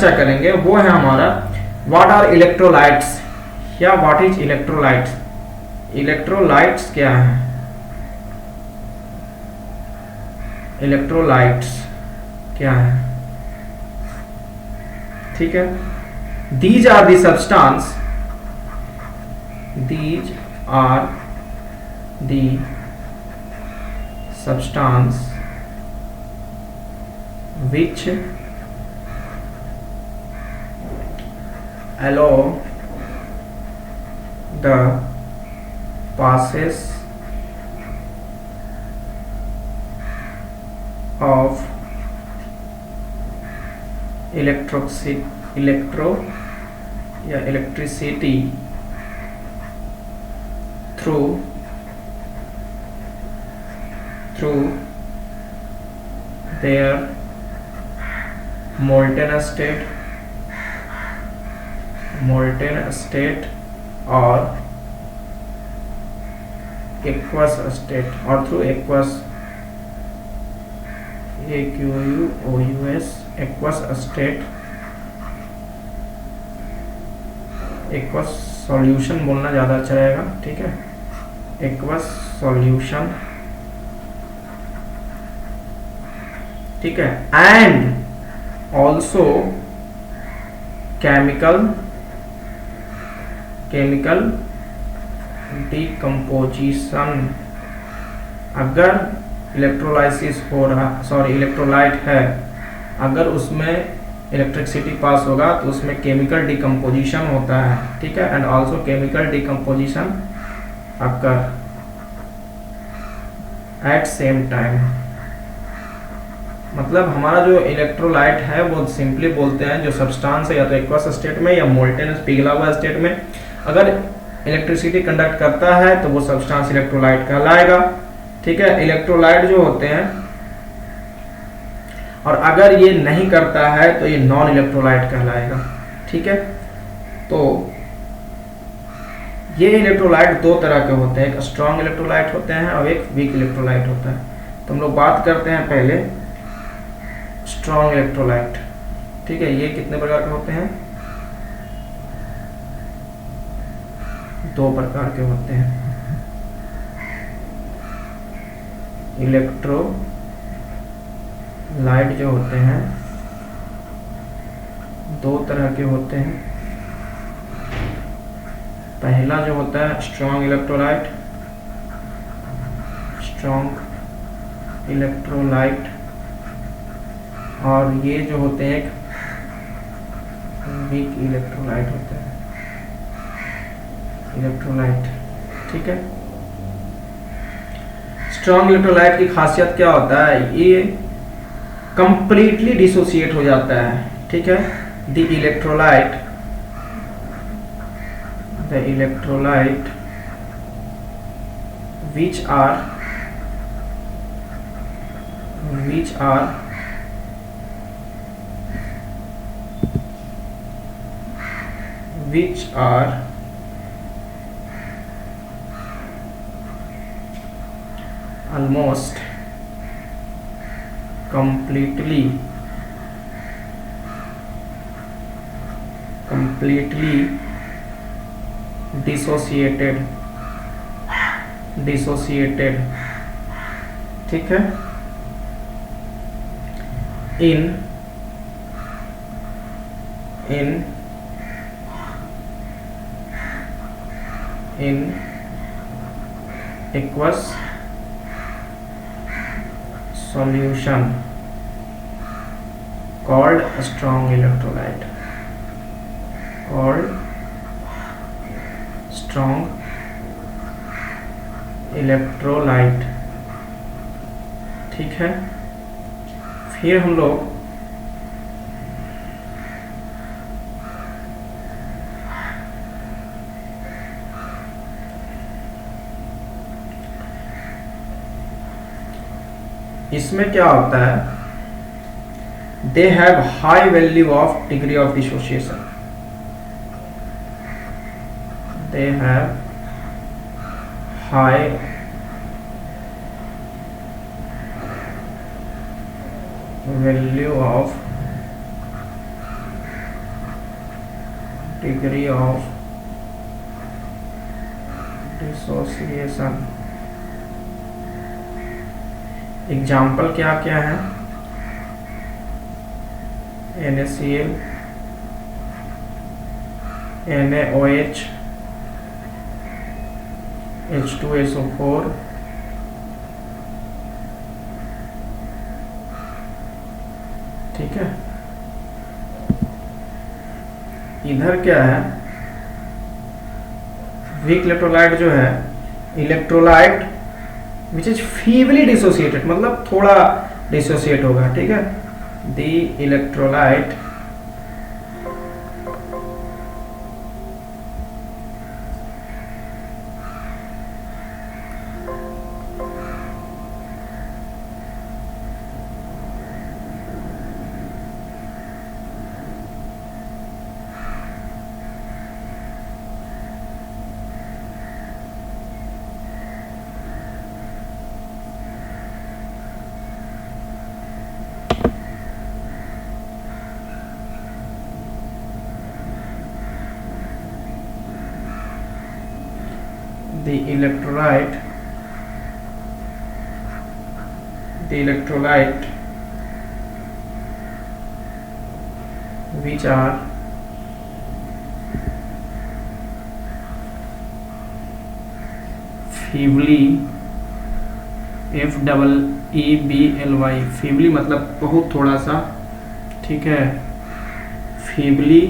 चर्चा करेंगे वो है हमारा व्हाट आर इलेक्ट्रोलाइट्स या व्हाट इज इलेक्ट्रोलाइट्स। इलेक्ट्रोलाइट्स क्या है? इलेक्ट्रोलाइट्स क्या है? ठीक है, these are the substance, these are the substance which allow the passes of electricity through their molten state or aqueous state, or through aqueous aqueous state, aqueous solution बोलना ज़्यादा अच्छा रहेगा। ठीक है, एक्वस सॉल्यूशन। ठीक है, एंड ऑल्सो केमिकल डिकम्पोजिशन। अगर electrolysis हो रहा, सॉरी इलेक्ट्रोलाइट है, अगर उसमें इलेक्ट्रिसिटी पास होगा तो उसमें केमिकल डिकम्पोजिशन होता है। ठीक है, and also chemical decomposition occur at same time. मतलब हमारा जो इलेक्ट्रोलाइट है वो सिंपली बोलते हैं जो सब्सटेंस है या तो एक्वस स्टेट में या मोल्टेन पिघला हुआ स्टेट में अगर इलेक्ट्रिसिटी कंडक्ट करता है तो वो सब्सटेंस इलेक्ट्रोलाइट कहलाएगा। ठीक है, इलेक्ट्रोलाइट जो होते हैं, और अगर ये नहीं करता है तो ये नॉन इलेक्ट्रोलाइट कहलाएगा। ठीक है, तो ये इलेक्ट्रोलाइट दो तरह के होते हैं, एक स्ट्रॉन्ग इलेक्ट्रोलाइट होते हैं और एक वीक इलेक्ट्रोलाइट होता है। तो हम लोग बात करते हैं पहले स्ट्रॉन्ग इलेक्ट्रोलाइट। ठीक है, ये कितने प्रकार के होते हैं? दो प्रकार के होते हैं। इलेक्ट्रोलाइट जो होते हैं दो तरह के होते हैं। पहला जो होता है स्ट्रॉन्ग इलेक्ट्रोलाइट, और ये जो होते हैं एक वीक इलेक्ट्रोलाइट होते हैं। ठीक है, स्ट्रॉन्ग इलेक्ट्रोलाइट की खासियत क्या होता है? ये कंप्लीटली डिसोसिएट हो जाता है। ठीक है, the electrolyte which are almost completely dissociated। ठीक है, in aqueous solution called strong electrolyte, ठीक है, फिर हम लोग इसमें क्या होता है? They have high value of degree of dissociation. They have high value of degree of dissociation. Example क्या क्या है? NaCl, NaOH, H2SO4, ठीक है। इधर क्या है? वीक इलेक्ट्रोलाइट जो है, electrolyte which is feebly dissociated, मतलब थोड़ा डिसोसिएट होगा, ठीक है। The electrolyte the electrolyte which are feebly, FEEBLY, feebly मतलब बहुत थोड़ा सा, ठीक है। feebly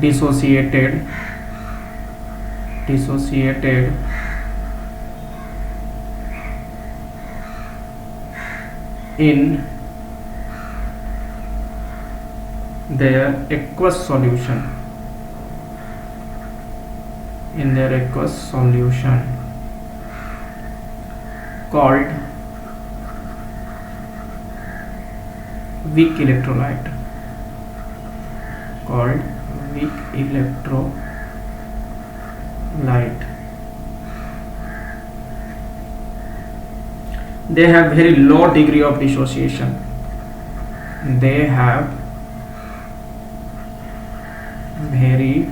dissociated in their aqueous solution, called weak electrolyte, They have very low degree of dissociation. They have very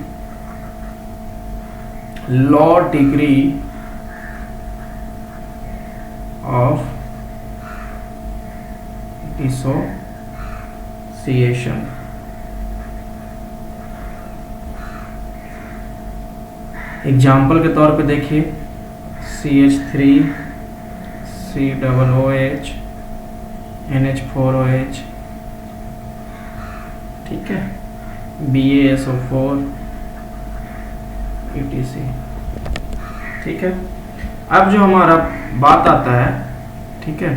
low degree of dissociation. Example के तौर पे देखिए, CH3, COOH, NH4OH, ठीक है, BaSO4, etc, ठीक है। अब जो हमारा बात आता है, ठीक है,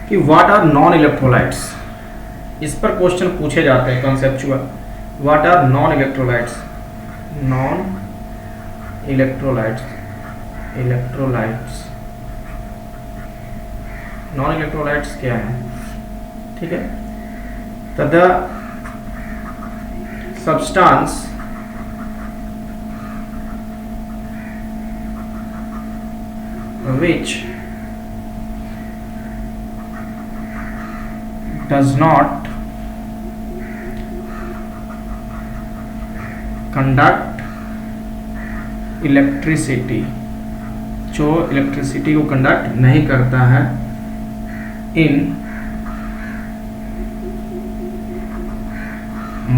कि व्हाट आर नॉन इलेक्ट्रोलाइट्स। इस पर क्वेश्चन पूछे जाते हैं conceptual. What are non electrolytes? Non electrolytes क्या है, ठीक है। The substance which does not conduct electricity, जो इलेक्ट्रिसिटी को कंडक्ट नहीं करता है, in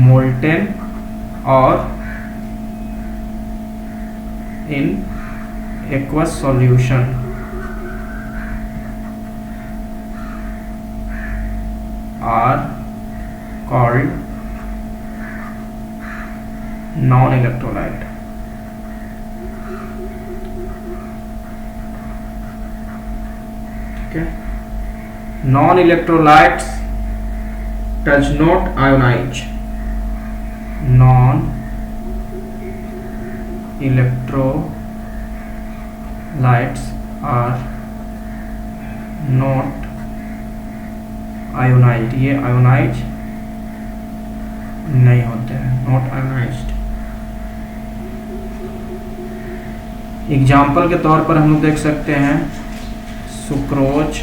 molten और in aqueous solution are called non-electrolyte. Okay. Non-electrolytes does not ionize. Non-electrolytes are not ionised, ये आयोनाइज नहीं होते हैं, नॉट आयोनाइज्ड। एग्जाम्पल के तौर पर हम लोग देख सकते हैं sucrose,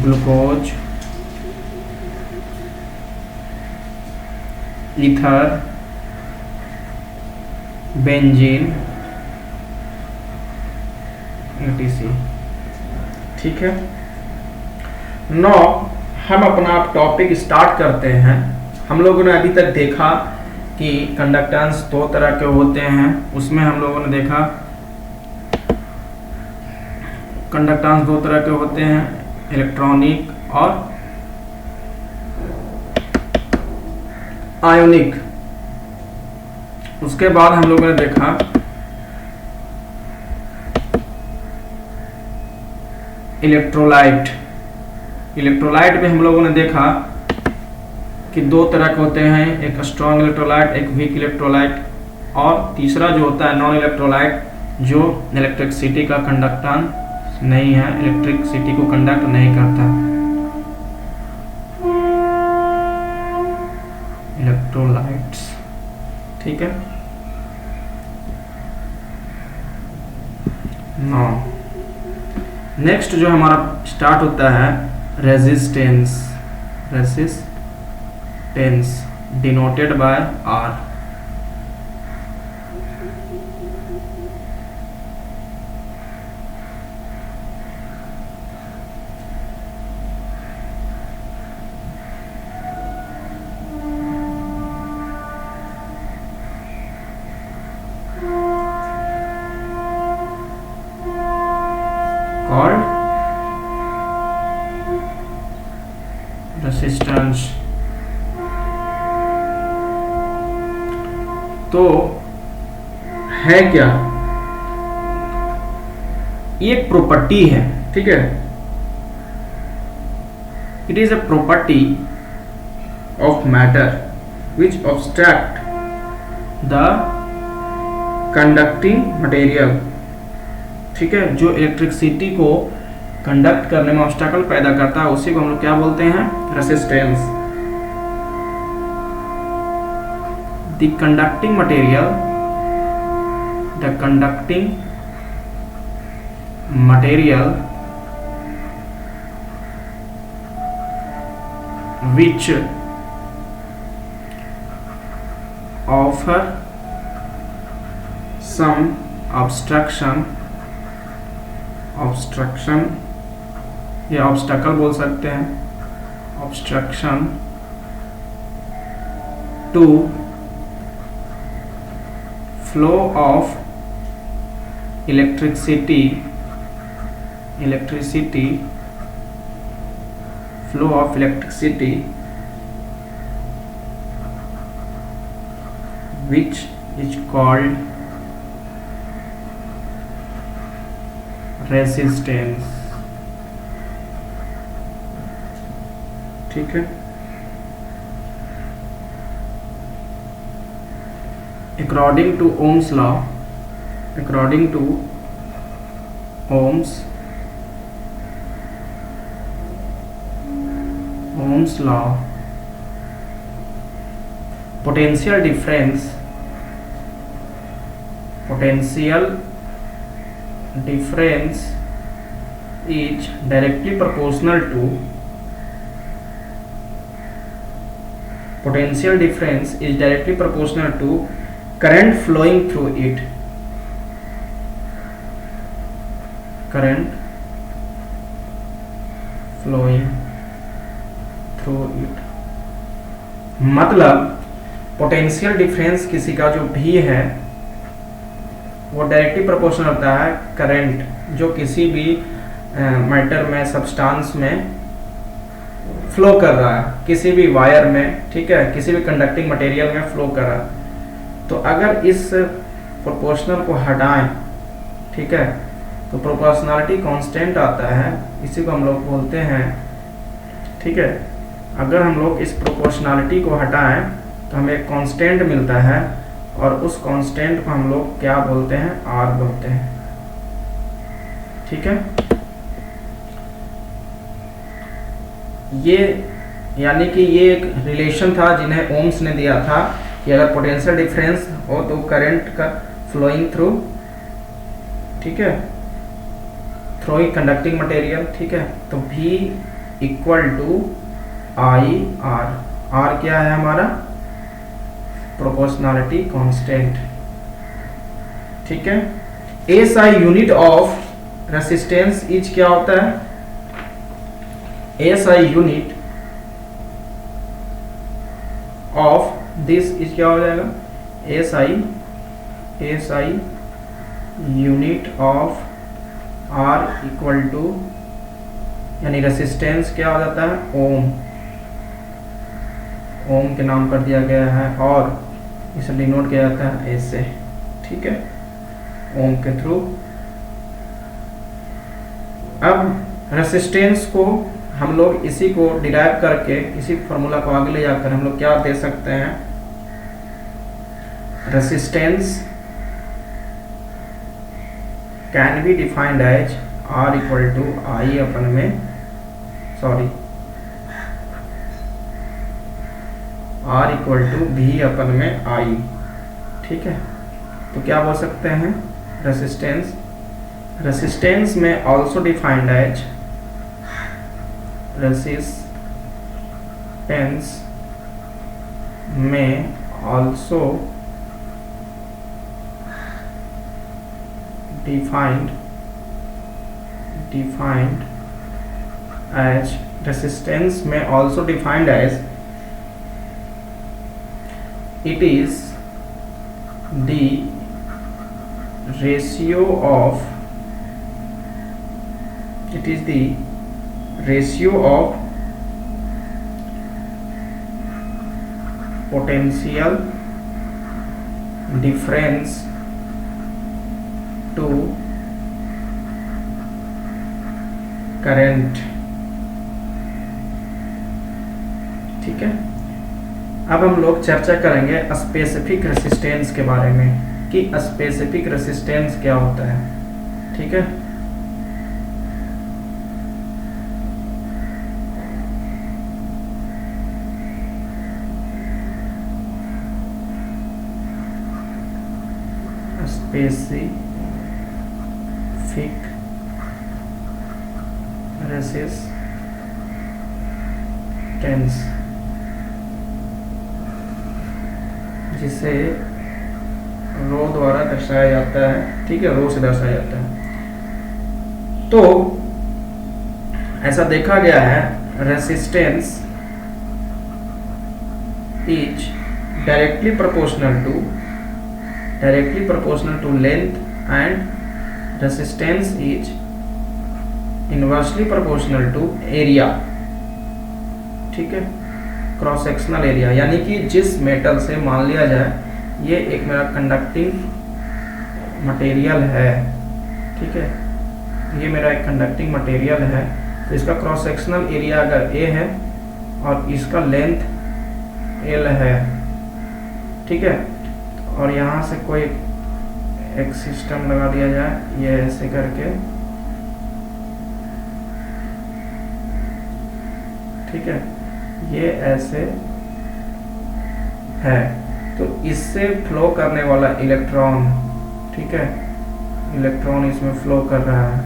glucose, ether, benzene, etc। ठीक है, नो हम अपना टॉपिक स्टार्ट करते हैं। हम लोगों ने अभी तक देखा कि कंडक्टेंस दो तरह के होते हैं। उसमें हम लोगों ने देखा कंडक्टेंस दो तरह के होते हैं, इलेक्ट्रॉनिक और आयोनिक। उसके बाद हम लोगों ने देखा इलेक्ट्रोलाइट। इलेक्ट्रोलाइट में हम लोगों ने देखा कि दो तरह के होते हैं, एक स्ट्रॉन्ग इलेक्ट्रोलाइट, एक वीक इलेक्ट्रोलाइट, और तीसरा जो होता है नॉन इलेक्ट्रोलाइट, जो इलेक्ट्रिसिटी का कंडक्टेंस नहीं है, इलेक्ट्रिसिटी को कंडक्ट नहीं करता। इलेक्ट्रोलाइट्स, ठीक है। नो नेक्स्ट जो हमारा स्टार्ट होता है resistance. Resistance denoted by R। called resistance. तो है क्या, ये एक प्रॉपर्टी है, ठीक है। It is a property of matter which obstruct the conducting material, ठीक है। जो इलेक्ट्रिसिटी को कंडक्ट करने में ऑब्स्टेकल पैदा करता है उसी को हम लोग क्या बोलते हैं, resistance. The conducting material, the conducting material which offer some obstruction, ये ऑब्स्टैकल बोल सकते हैं, obstruction to flow of electricity, flow of electricity which is called resistance, ठीक है। according to Ohm's law, Ohm's law, potential difference is directly proportional to current flowing through it, मतलब potential difference किसी का जो भी है वो डायरेक्टली प्रोपोर्शनल होता है करंट जो किसी भी मैटर में, सब्सटेंस में फ्लो कर रहा है, किसी भी वायर में, ठीक है, किसी भी कंडक्टिंग मटेरियल में फ्लो कर रहा है। तो अगर इस प्रोपोर्शनल को हटाएं, ठीक है, तो प्रोपोर्शनलिटी कांस्टेंट आता है, इसी को हम लोग बोलते हैं, ठीक है। अगर हम लोग इस प्रोपोर्शनलिटी को हटाएं तो हमें एक कांस्टेंट मिलता है और उस कांस्टेंट को हम लोग क्या बोलते हैं, आर बोलते हैं, ठीक है। ये यानी कि ये एक रिलेशन था जिन्हें ओम्स ने दिया था कि अगर पोटेंशियल डिफरेंस हो तो करंट का फ्लोइंग थ्रू, ठीक है, थ्रू कंडक्टिंग मटेरियल, ठीक है। तो V equal to I R, R क्या है हमारा प्रोपोर्शनैलिटी कांस्टेंट, ठीक है। SI unit of resistance is क्या होता है, SI unit of this is क्या हो जाएगा, SI unit of R equal to, यानी रेसिस्टेंस क्या हो जाता है ओम, ओम के नाम पर दिया गया है और इसे डिनोट किया जाता है ऐसे, ठीक है, ओम के थ्रू। अब रेसिस्टेंस को हम लोग इसी को डिराइव करके, इसी फॉर्मूला को आगे ले जाकर हम लोग क्या दे सकते हैं, resistance can be defined as R equal to I upon में, sorry R equal to V upon में I, ठीक है। तो क्या बोल सकते हैं, रेसिस्टेंस, रेसिस्टेंस में ऑल्सो डिफाइंड एज, रेसिस्टेंस में ऑल्सो defined as, resistance में also defined as it is the ratio of, it is the ratio of potential difference to current, ठीक है। अब हम लोग चर्चा करेंगे स्पेसिफिक रेसिस्टेंस के बारे में कि स्पेसिफिक रेसिस्टेंस क्या होता है, ठीक है। स्पेसिफिक रेसिस्टेंस, जिसे रो द्वारा दर्शाया जाता है, ठीक है, रो से दर्शाया जाता है। तो ऐसा देखा गया है resistance is directly proportional to length and resistance is inversely proportional to area, ठीक है, क्रॉस सेक्शनल एरिया। यानी कि जिस मेटल से मान लिया जाए ये एक मेरा कंडक्टिंग मटेरियल है, ठीक है, ये मेरा एक कंडक्टिंग मटेरियल है, तो इसका क्रॉस सेक्शनल एरिया अगर A है और इसका लेंथ L है, ठीक है, और यहाँ से कोई एक सिस्टम लगा दिया जाए, ये ऐसे करके, ठीक है, ये ऐसे है, तो इससे फ्लो करने वाला इलेक्ट्रॉन, ठीक है, इलेक्ट्रॉन इसमें फ्लो कर रहा है,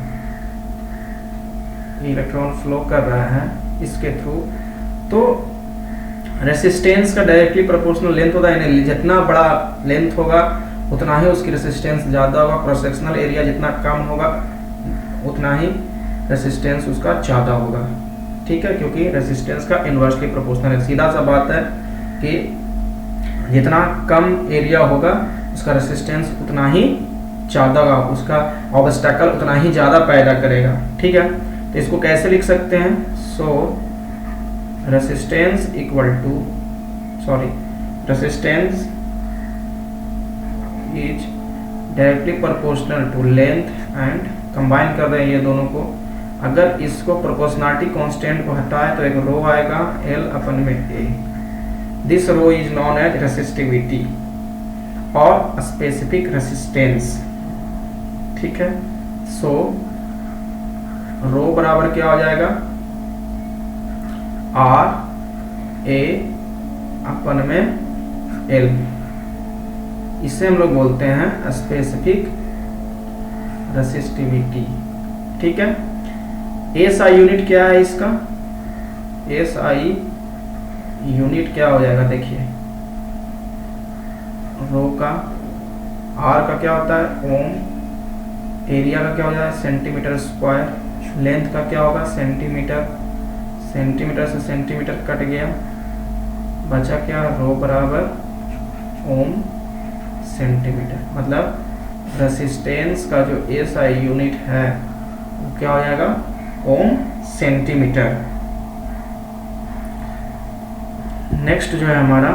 इलेक्ट्रॉन फ्लो कर रहा है इसके थ्रू। तो रेसिस्टेंस का डायरेक्टली प्रोपोर्शनल लेंथ होता है, यानी जितना बड़ा लेंथ होगा उतना ही उसकी रेसिस्टेंस ज़्यादा होगा, क्रॉस सेक्शनल एरिया जितना कम होगा उतना ही रेसिस्टेंस उसका ज़्यादा होगा, ठीक है, क्योंकि रेसिस्टेंस का इन्वर्सली प्रोपोर्शनल है। सीधा सा बात है कि जितना कम एरिया होगा उसका रेसिस्टेंस उतना ही ज़्यादा होगा, उसका ऑब्स्टैकल उतना ही ज़्यादा पैदा करेगा, ठीक है। तो इसको कैसे लिख सकते हैं, so resistance equal to, sorry, resistance is directly proportional to length and, combine कर रहे हैं ये दोनों को, अगर इसको प्रोपोर्शनलिटी कांस्टेंट को हटाए तो एक रो आएगा L अपन में A, this rho is known as resistivity और स्पेसिफिक रेसिस्टेंस, ठीक है। सो रो बराबर क्या हो जाएगा, आर ए अपन में एल, इसे हम लोग बोलते हैं स्पेसिफिक रेसिस्टिविटी। ठीक है, एस आई यूनिट क्या है इसका, एस आई यूनिट क्या हो जाएगा, देखिए रो का, आर का क्या होता है ओम, एरिया का क्या हो जाएगा सेंटीमीटर स्क्वायर, लेंथ का क्या होगा सेंटीमीटर, सेंटीमीटर से सेंटीमीटर कट गया, बचा क्या रो बराबर ओम सेंटीमीटर। मतलब रेसिस्टेंस का जो एस आई यूनिट है वो क्या हो जाएगा ओम सेंटीमीटर। नेक्स्ट जो है हमारा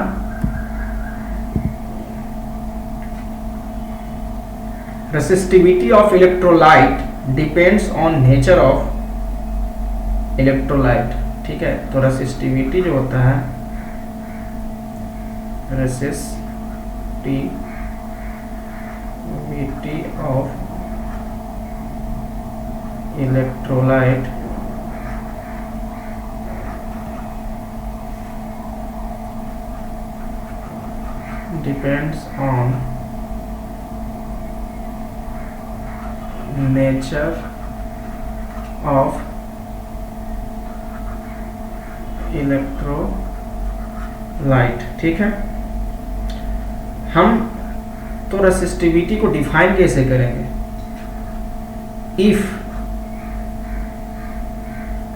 resistivity of electrolyte depends on nature of electrolyte. ठीक है, तो रेसिस्टिविटी जो होता है, resistivity of electrolyte depends on nature of electrolyte. ठीक है, हम तो रेसिस्टिविटी को डिफाइन कैसे करेंगे, इफ,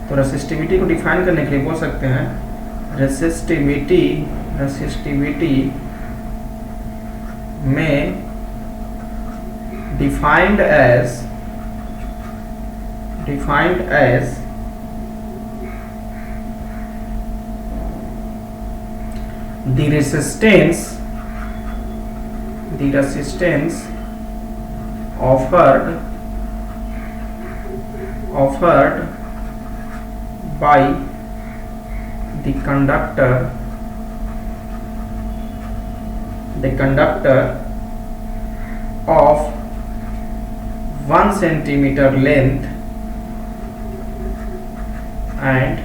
तो रेसिस्टिविटी को डिफाइन करने के लिए बोल सकते हैं रेसिस्टिविटी में defined as the resistance offered by the conductor of 1 centimeter length and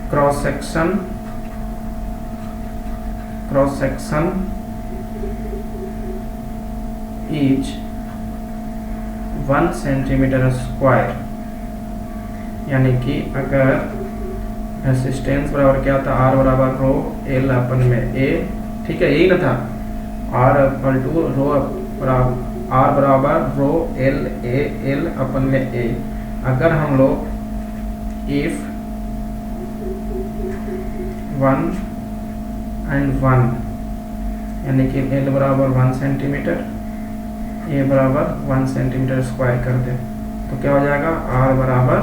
cross section each 1 centimeter square। यानी कि अगर रेसिस्टेंस बराबर क्या था आर बराबर रो एल अपन में ए, ठीक है यही ना था, आर इक्वल टू रो बराबर आर बराबर rho L A L upon में ए। अगर हम लोग इफ 1 and 1 यानी कि एल बराबर 1 सेंटीमीटर ए बराबर 1 सेंटीमीटर स्क्वायर कर दे तो क्या हो जाएगा आर बराबर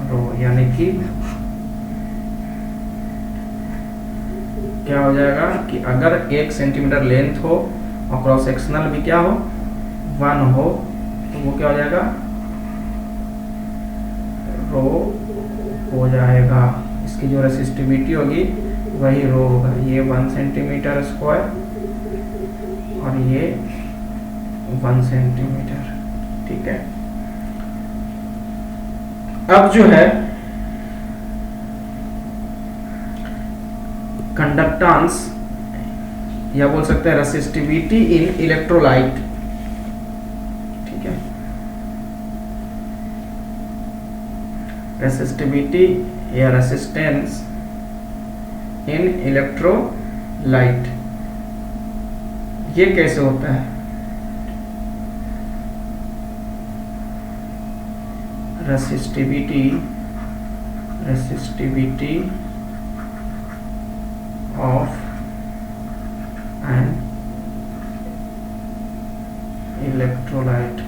रो, यानी कि क्या हो जाएगा कि अगर 1 सेंटीमीटर लेंथ हो और क्रॉस सेक्शनल भी क्या हो 1 हो तो वो क्या हो जाएगा रो हो जाएगा। इसकी जो रेसिस्टिविटी होगी वही रो होगा, ये 1 सेंटीमीटर स्क्वायर और ये 1 सेंटीमीटर। ठीक है, अब जो है कंडक्टेंस या बोल सकते हैं रेसिस्टिविटी इन इलेक्ट्रोलाइट। ठीक है, रेसिस्टिविटी या रेसिस्टेंस इन इलेक्ट्रोलाइट ये कैसे होता है, रेसिस्टिविटी of an electrolyte।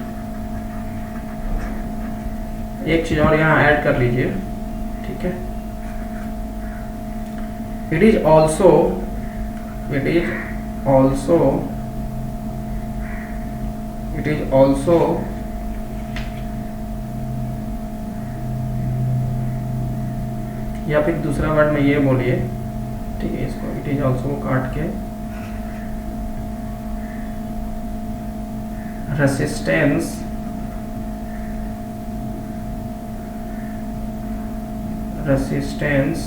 एक चीज और यहाँ ऐड कर लीजिए। ठीक है, it is also या फिर दूसरा वर्ड में ये बोलिए। ठीक है, इसको इट इज ऑल्सो काट के resistance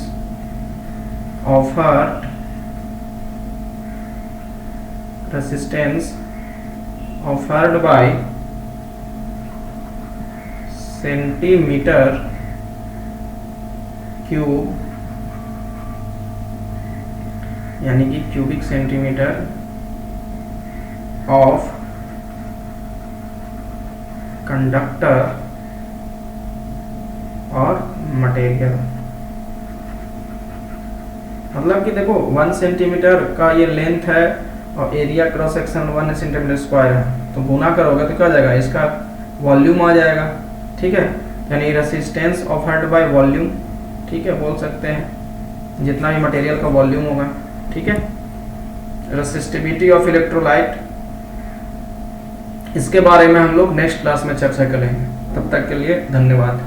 offered by centimeter cube, यानी कि क्यूबिक सेंटीमीटर ऑफ कंडक्टर और मटेरियल। मतलब कि देखो 1 सेंटीमीटर का ये लेंथ है और area cross section 1 centimetre square है, तो गुना करोगे तो क्या आ जाएगा, इसका वॉल्यूम आ जाएगा। ठीक है, यानी रेसिस्टेंस ऑफर्ड बाय वॉल्यूम, ठीक है, बोल सकते हैं जितना भी मटेरियल का वॉल्यूम होगा। ठीक है, रेसिस्टिविटी ऑफ इलेक्ट्रोलाइट, इसके बारे में हम लोग नेक्स्ट क्लास में चर्चा करेंगे। तब तक के लिए धन्यवाद।